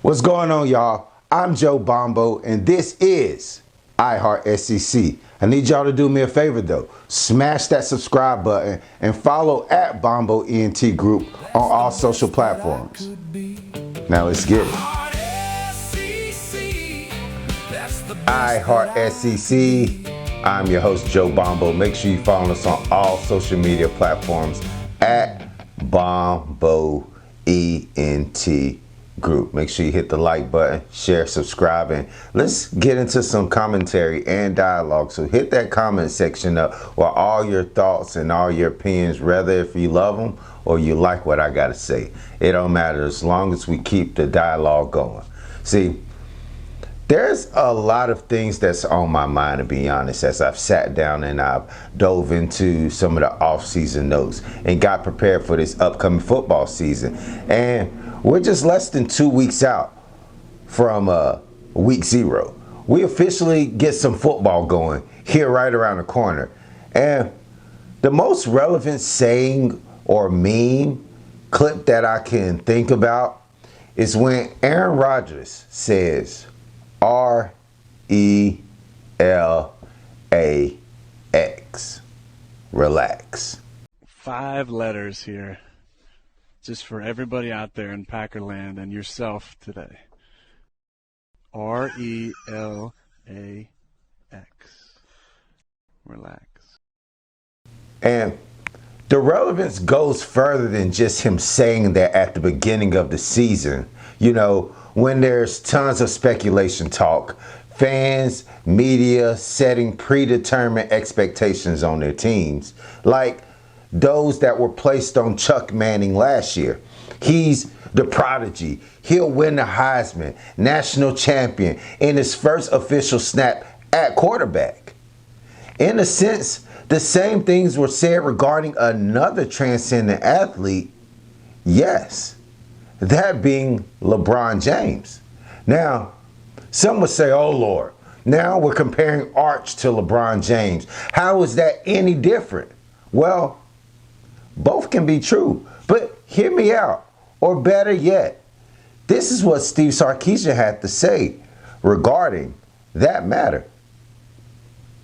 What's going on, y'all? I'm Joe Bombo, and this is iHeartSEC. I need y'all to do me a favor, though. Smash that subscribe button and follow at Bombo ENT Group on all social platforms. Now let's get it. iHeartSEC. I'm your host, Joe Bombo. Make sure you follow us on all social media platforms at Bombo ENT Group. Make sure you hit the like button, share, subscribe, and let's get into some commentary and dialogue. So hit that comment section up with all your thoughts and all your opinions, whether if you love them or you like what I gotta say. It don't matter as long as we keep the dialogue going. See, there's a lot of things that's on my mind, to be honest, as I've sat down and I've dove into some of the off-season notes and got prepared for this upcoming football season. And we're just less than 2 weeks out from week 0. We officially get some football going here right around the corner. And the most relevant saying or meme clip that I can think about is when Aaron Rodgers says, R-E-L-A-X. Relax. 5 letters here, just for everybody out there in Packerland and yourself today. R-E-L-A-X. Relax. And the relevance goes further than just him saying that at the beginning of the season. You know, when there's tons of speculation talk, fans, media setting predetermined expectations on their teams, like those that were placed on Chuck Manning last year. He's the prodigy. He'll win the Heisman, national champion in his first official snap at quarterback. In a sense, the same things were said regarding another transcendent athlete, yes, that being LeBron James. Now, some would say, oh Lord, now we're comparing Arch to LeBron James. How is that any different? Well, both can be true, but hear me out. Or better yet, this is what Steve Sarkisian had to say regarding that matter.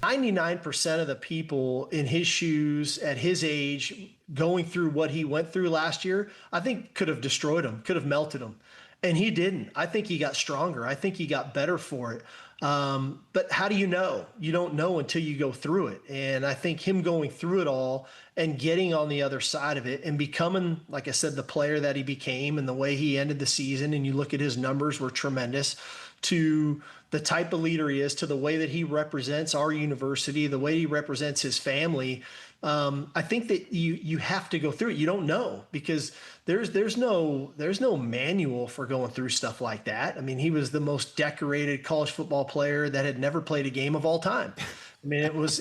99% of the people in his shoes at his age going through what he went through last year, I think could have destroyed him, could have melted him. And he didn't. I think he got stronger. I think he got better for it. But how do you know? You don't know until you go through it. And I think him going through it all and getting on the other side of it and becoming, like I said, the player that he became and the way he ended the season, and you look at his numbers were tremendous, to the type of leader he is, to the way that he represents our university, the way he represents his family. I think that you have to go through it. You don't know, because there's no manual for going through stuff like that. I mean, he was the most decorated college football player that had never played a game of all time. I mean, it was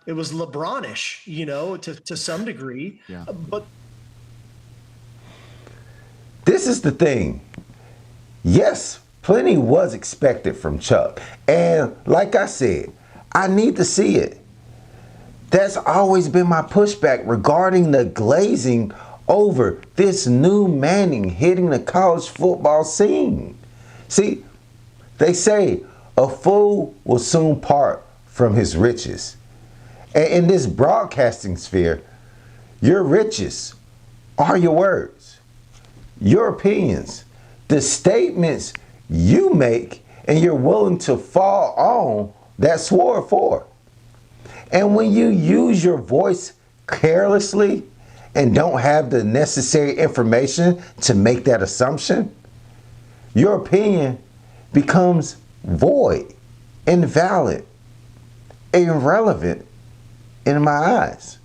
LeBron-ish, you know, to some degree. Yeah. But this is the thing. Yes, plenty was expected from Chuck. And like I said, I need to see it. That's always been my pushback regarding the glazing over this new Manning hitting the college football scene. See, they say a fool will soon part from his riches. And in this broadcasting sphere, your riches are your words, your opinions, the statements you make, and you're willing to fall on that sword for. And when you use your voice carelessly and don't have the necessary information to make that assumption, your opinion becomes void, invalid, irrelevant in my eyes.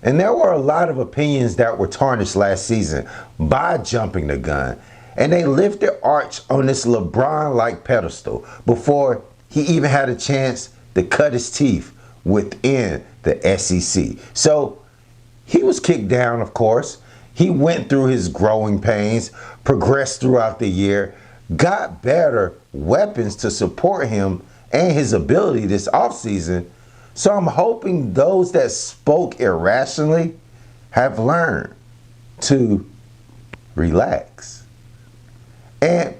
And there were a lot of opinions that were tarnished last season by jumping the gun. And they lifted Arch on this LeBron-like pedestal before he even had a chance to cut his teeth within the SEC. So he was kicked down, of course. He went through his growing pains, progressed throughout the year, got better weapons to support him and his ability this offseason. So I'm hoping those that spoke irrationally have learned to relax. And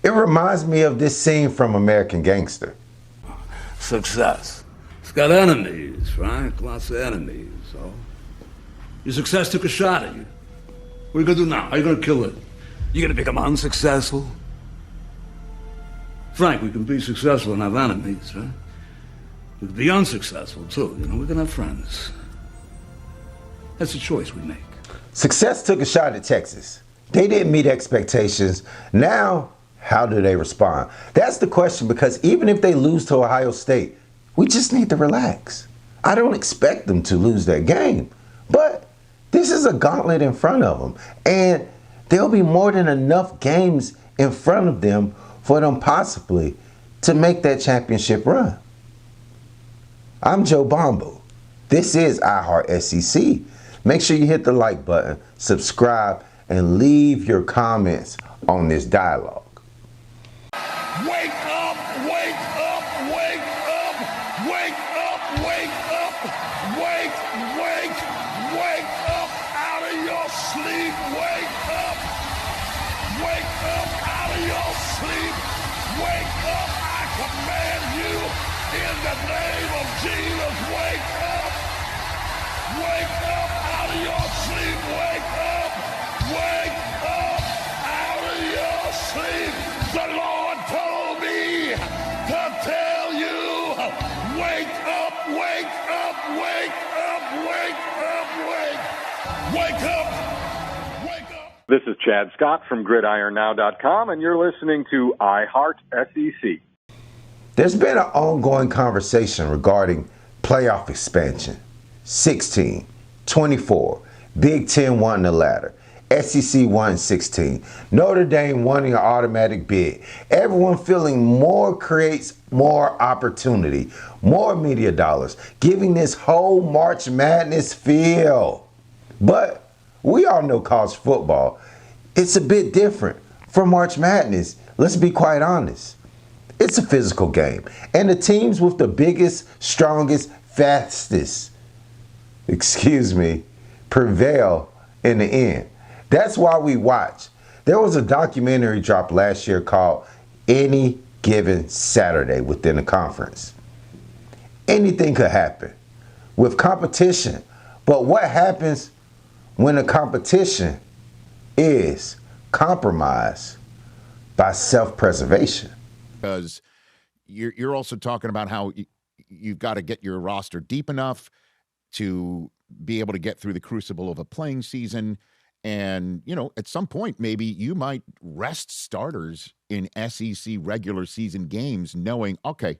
It reminds me of this scene from American Gangster. Success. It's got enemies, right? Lots of enemies. So your success took a shot at you. What are you gonna do now? How are you gonna kill it? You gonna become unsuccessful? Frank, we can be successful and have enemies, right? We can be unsuccessful too. We can have friends. That's a choice we make. Success took a shot at Texas. They didn't meet expectations. Now, how do they respond? That's the question, because even if they lose to Ohio State, we just need to relax. I don't expect them to lose that game, but this is a gauntlet in front of them, and there'll be more than enough games in front of them for them possibly to make that championship run. I'm Joe Bombo. This is iHeartSEC. Make sure you hit the like button, subscribe, and leave your comments on this dialogue. Wake up, wake up, wake up, wake up, wake up, wake up out of your sleep, wake up out of your sleep, wake up, I command you in the name of Jesus, wake up out of your sleep, wake up out of your sleep. The Lord told me to tell you, wake up, wake up, wake up, wake up, wake up, wake up. This is Chad Scott from GridironNow.com, and you're listening to iHeartSEC. There's been an ongoing conversation regarding playoff expansion. 16, 24, Big Ten won the ladder. SEC won 16. Notre Dame won an automatic bid. Everyone feeling more creates more opportunity, more media dollars, giving this whole March Madness feel. But we all know college football, it's a bit different from March Madness. Let's be quite honest. It's a physical game. And the teams with the biggest, strongest, fastest, prevail in the end. That's why we watch. There was a documentary dropped last year called Any Given Saturday within the conference. Anything could happen with competition. But what happens when the competition is compromised by self-preservation? Because you're also talking about how you've got to get your roster deep enough to be able to get through the crucible of a playing season. And, at some point, maybe you might rest starters in SEC regular season games knowing, okay,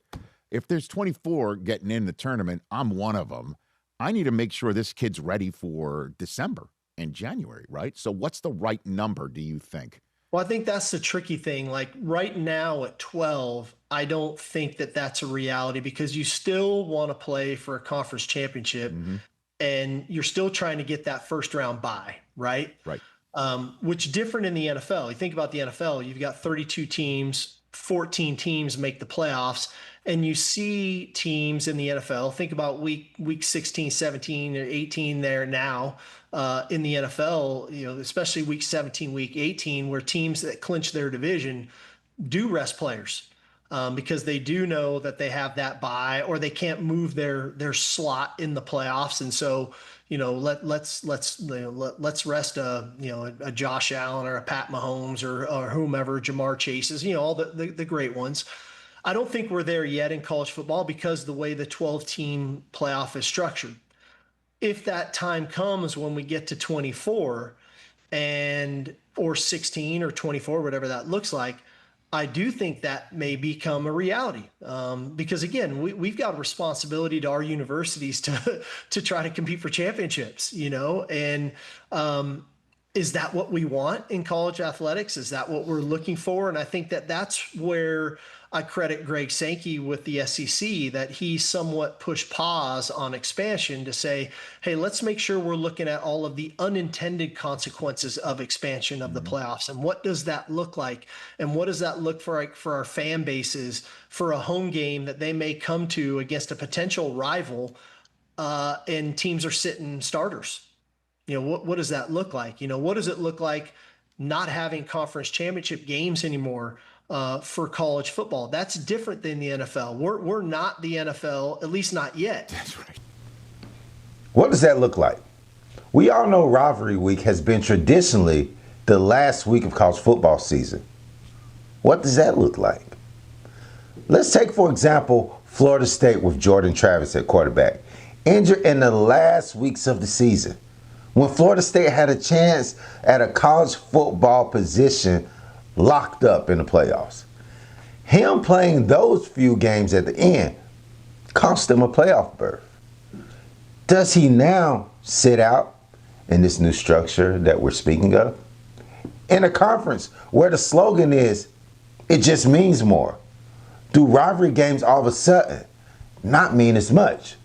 if there's 24 getting in the tournament, I'm one of them. I need to make sure this kid's ready for December and January, right? So what's the right number, do you think? Well, I think that's the tricky thing. Like right now at 12, I don't think that that's a reality because you still want to play for a conference championship. Mm-hmm. And you're still trying to get that first round bye, right? Right. Which different in the NFL. You think about the NFL, you've got 32 teams, 14 teams make the playoffs, and you see teams in the NFL. Think about week 16, 17, or 18 there now in the NFL, especially week 17, week 18, where teams that clinch their division do rest players. Because they do know that they have that bye or they can't move their slot in the playoffs. And so, let's rest a Josh Allen or a Pat Mahomes or whomever, Jamar Chases, all the great ones. I don't think we're there yet in college football because the way the 12-team playoff is structured. If that time comes when we get to 24 or 16 or 24, whatever that looks like, I do think that may become a reality because, again, we've got a responsibility to our universities to try to compete for championships, and is that what we want in college athletics? Is that what we're looking for? And I think that's where I credit Greg Sankey with the SEC, that he somewhat pushed pause on expansion to say, hey, let's make sure we're looking at all of the unintended consequences of expansion of the playoffs. And what does that look like? And what does that look for our fan bases for a home game that they may come to against a potential rival and teams are sitting starters? What does that look like? What does it look like not having conference championship games anymore for college football. That's different than the NFL. We're not the NFL, at least not yet. That's right. What does that look like? We all know rivalry week has been traditionally the last week of college football season. What does that look like? Let's take, for example, Florida State with Jordan Travis at quarterback, injured in the last weeks of the season, when Florida State had a chance at a college football position locked up in the playoffs. Him playing those few games at the end cost him a playoff berth. Does he now sit out in this new structure that we're speaking of? In a conference where the slogan is, it just means more, do rivalry games all of a sudden not mean as much?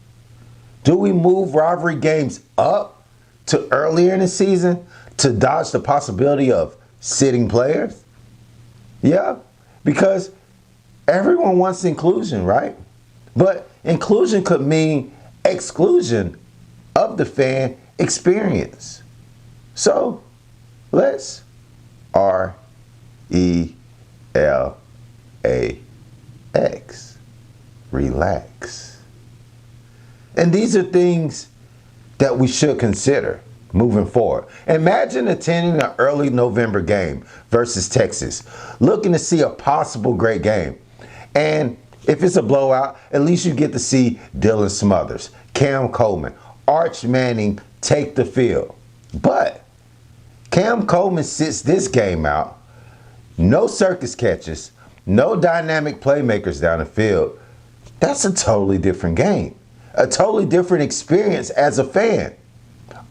Do we move rivalry games up to earlier in the season to dodge the possibility of sitting players? Yeah, because everyone wants inclusion, right? But inclusion could mean exclusion of the fan experience. So let's RELAX. Relax. And these are things that we should consider moving forward. Imagine attending an early November game versus Texas, looking to see a possible great game. And if it's a blowout, at least you get to see Dylan Smothers, Cam Coleman, Arch Manning take the field. But Cam Coleman sits this game out. No circus catches, no dynamic playmakers down the field. That's a totally different game, a totally different experience as a fan.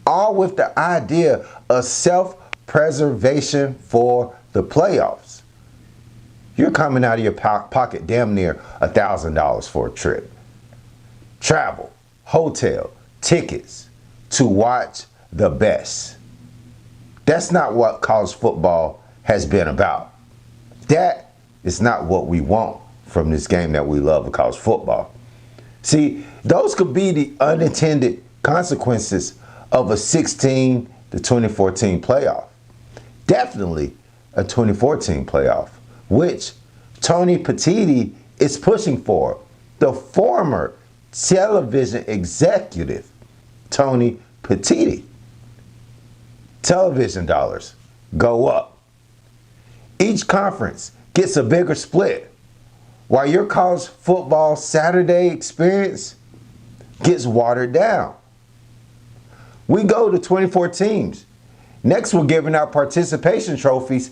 All with the idea of self-preservation for the playoffs. You're coming out of your pocket damn near $1,000 for a trip. Travel, hotel, tickets to watch the best. That's not what college football has been about. That is not what we want from this game that we love of college football. See, those could be the unintended consequences of a 16 to 2014 playoff. Definitely a 2014 playoff, which Tony Petitti is pushing for. The former television executive, Tony Petitti. Television dollars go up. Each conference gets a bigger split, while your college football Saturday experience gets watered down. We go to 24 teams. Next, we're giving out participation trophies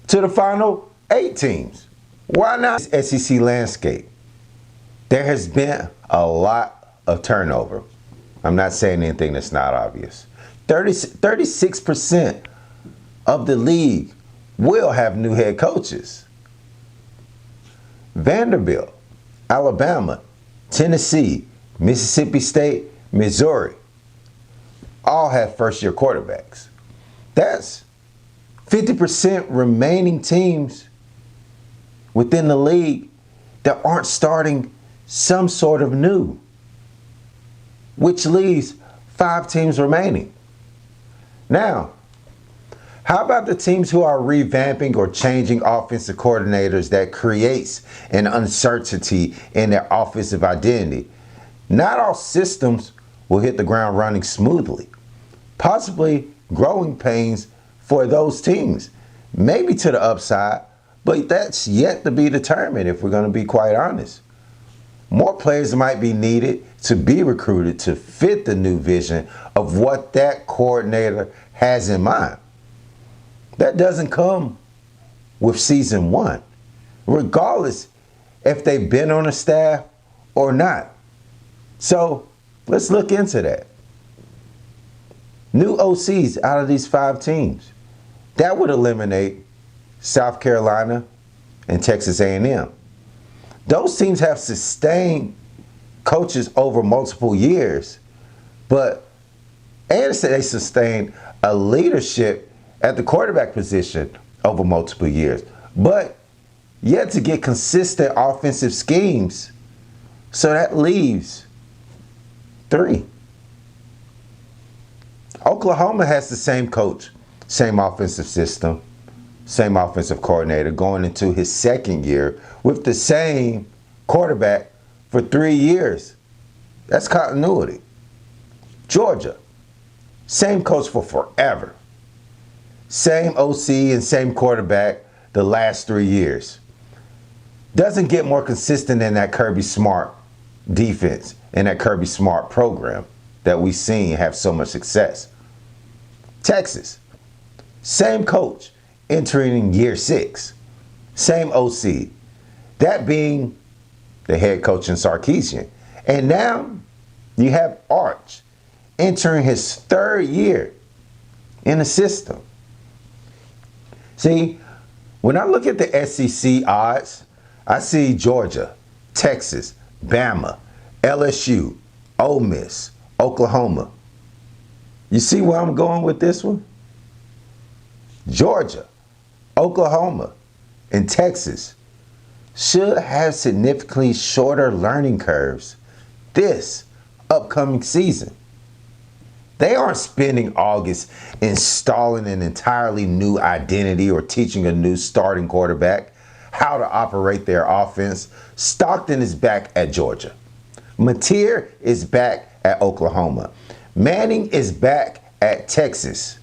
to the final 8 teams. Why not SEC landscape? There has been a lot of turnover. I'm not saying anything that's not obvious. 36% of the league will have new head coaches. Vanderbilt, Alabama, Tennessee, Mississippi State, Missouri all have first-year quarterbacks. That's 50% remaining teams within the league that aren't starting some sort of new, which leaves 5 teams remaining. Now, how about the teams who are revamping or changing offensive coordinators that creates an uncertainty in their offensive identity? Not all systems will hit the ground running smoothly. Possibly growing pains for those teams. Maybe to the upside, but that's yet to be determined if we're going to be quite honest. More players might be needed to be recruited to fit the new vision of what that coordinator has in mind. That doesn't come with season 1, regardless if they've been on the staff or not. So let's look into that. New OCs out of these 5 teams. That would eliminate South Carolina and Texas A&M. Those teams have sustained coaches over multiple years, and they sustained a leadership at the quarterback position over multiple years, but yet to get consistent offensive schemes. So that leaves 3. Oklahoma has the same coach, same offensive system, same offensive coordinator, going into his second year with the same quarterback for 3 years. That's continuity. Georgia, same coach for forever. Same OC and same quarterback the last 3 years. Doesn't get more consistent than that Kirby Smart defense and that Kirby Smart program that we've seen have so much success. Texas, same coach entering in year 6. Same OC. That being the head coach in Sarkisian. And now you have Arch entering his 3rd year in the system. See, when I look at the SEC odds, I see Georgia, Texas, Bama, LSU, Ole Miss, Oklahoma. You see where I'm going with this one? Georgia, Oklahoma, and Texas should have significantly shorter learning curves this upcoming season. They aren't spending August installing an entirely new identity or teaching a new starting quarterback how to operate their offense. Stockton is back at Georgia. Mateer is back at Oklahoma. Manning is back at Texas.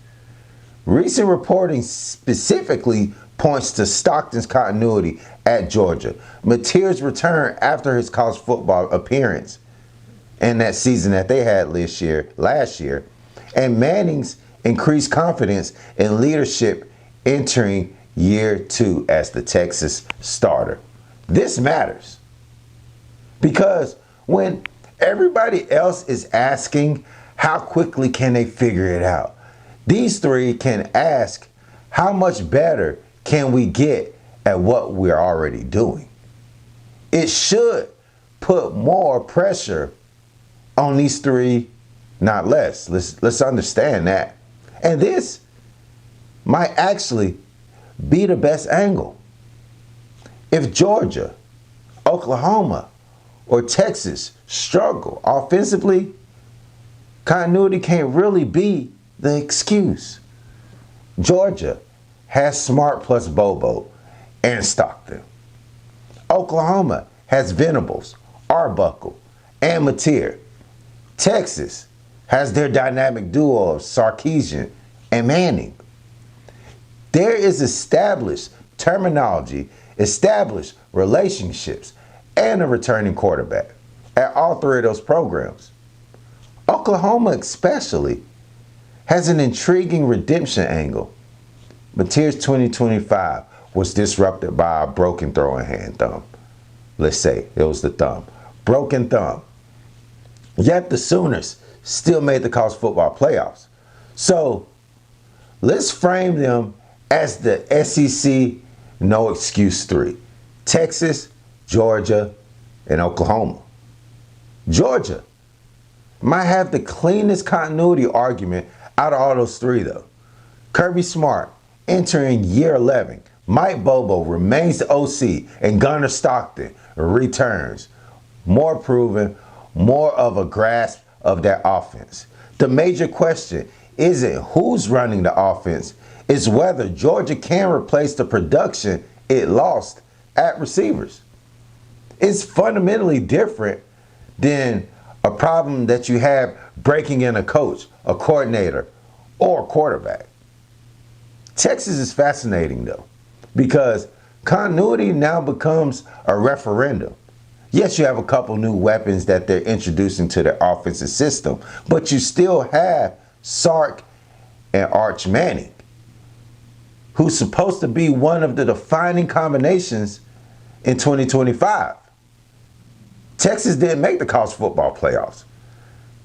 Recent reporting specifically points to Stockton's continuity at Georgia. Mateer's return after his college football appearance in that season that they had last year, and Manning's increased confidence in leadership entering year 2 as the Texas starter. This matters because when everybody else is asking how quickly can they figure it out, these three can ask how much better can we get at what we're already doing. It should put more pressure on these three, not less. Let's understand that. And this might actually be the best angle. If Georgia, Oklahoma, or Texas struggle offensively, continuity can't really be the excuse. Georgia has Smart plus Bobo and Stockton. Oklahoma has Venables, Arbuckle, and Mateer. Texas has their dynamic duo of Sarkisian and Manning. There is established terminology, established relationships, and a returning quarterback at all three of those programs. Oklahoma especially has an intriguing redemption angle. Mateer's 2025 was disrupted by a broken throwing hand thumb. Let's say it was the thumb. Broken thumb. Yet the Sooners still made the college football playoffs. So let's frame them as the SEC no excuse 3. Texas, Georgia, and Oklahoma. Georgia might have the cleanest continuity argument out of all those three though. Kirby Smart entering year 11. Mike Bobo remains the OC and Gunnar Stockton returns. More proven, more of a grasp of that offense. The major question isn't who's running the offense, it's whether Georgia can replace the production it lost at receivers. It's fundamentally different than a problem that you have breaking in a coach, a coordinator, or a quarterback. Texas is fascinating though, because continuity now becomes a referendum. Yes, you have a couple new weapons that they're introducing to their offensive system, but you still have Sark and Arch Manning, who's supposed to be one of the defining combinations in 2025. Texas didn't make the college football playoffs.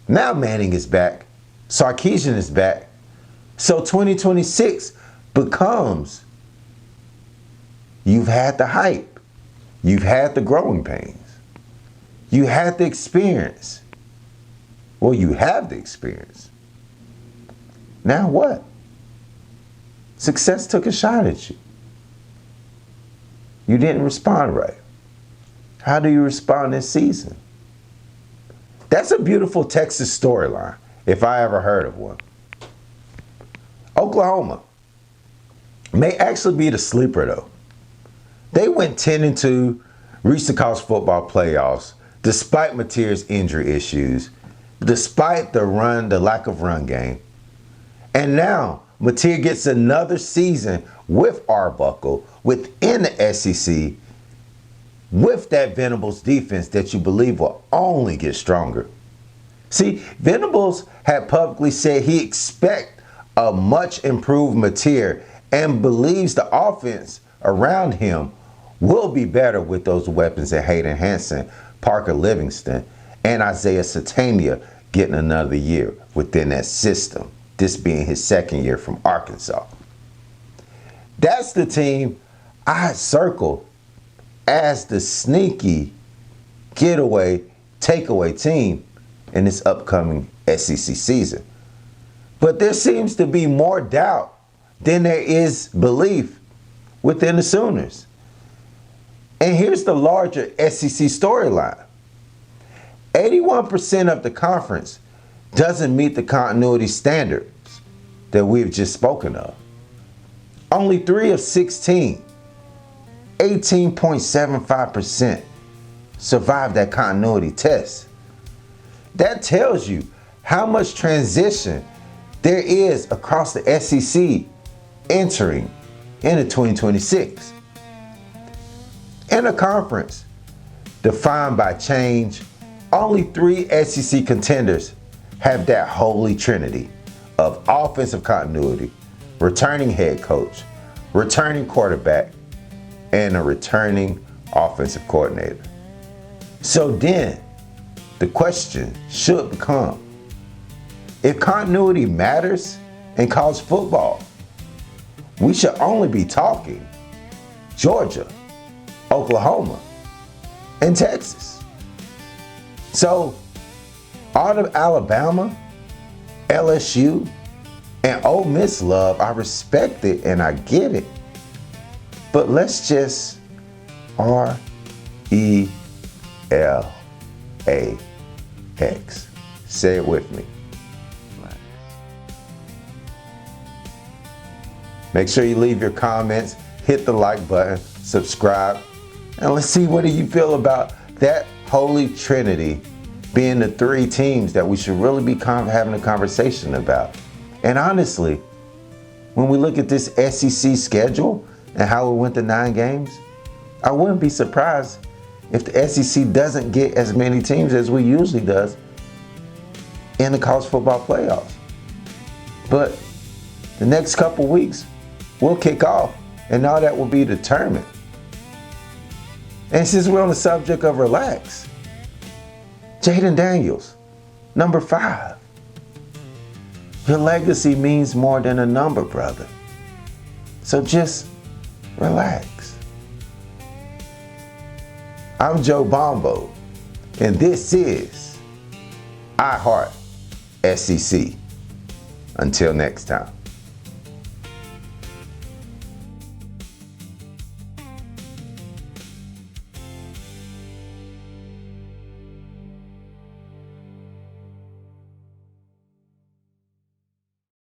Now Manning is back. Sarkisian is back. So 2026 becomes, you've had the hype. You've had the growing pains. You had the experience. Well, you have the experience. Now what? Success took a shot at you. You didn't respond right. How do you respond this season? That's a beautiful Texas storyline, if I ever heard of one. Oklahoma. may actually be the sleeper, though. They went 10-2, reached the college football playoffs, despite Mateer's injury issues, despite the lack of run game. And now Mateer gets another season with Arbuckle within the SEC with that Venables defense that you believe will only get stronger. See, Venables had publicly said he expects a much improved Mateer and believes the offense around him will be better with those weapons at Hayden Hansen, Parker Livingston, and Isaiah Satania getting another year within that system, this being his second year from Arkansas. That's the team I circled as the sneaky getaway, takeaway team in this upcoming SEC season. But there seems to be more doubt than there is belief within the Sooners. And here's the larger SEC storyline. 81% of the conference doesn't meet the continuity standards that we've just spoken of. Only 3 of 16, 18.75%, survived that continuity test. That tells you how much transition there is across the SEC entering into 2026. In a conference defined by change, only 3 SEC contenders have that holy trinity of offensive continuity, returning head coach, returning quarterback, and a returning offensive coordinator. So then, the question should become, if continuity matters in college football, we should only be talking Georgia, Oklahoma, and Texas. So, all of Alabama, LSU, and Ole Miss love, I respect it and I get it. But let's just RELAX. Say it with me. Make sure you leave your comments, hit the like button, subscribe, and let's see what do you feel about that holy trinity being the 3 teams that we should really be having a conversation about. And honestly, when we look at this SEC schedule and how it went to 9 games, I wouldn't be surprised if the SEC doesn't get as many teams as we usually does in the college football playoffs. But the next couple weeks, we'll kick off, and all that will be determined. And since we're on the subject of relax, Jaden Daniels, number 5. Your legacy means more than a number, brother. So just relax. I'm Joe Bombo, and this is iHeartSEC. Until next time.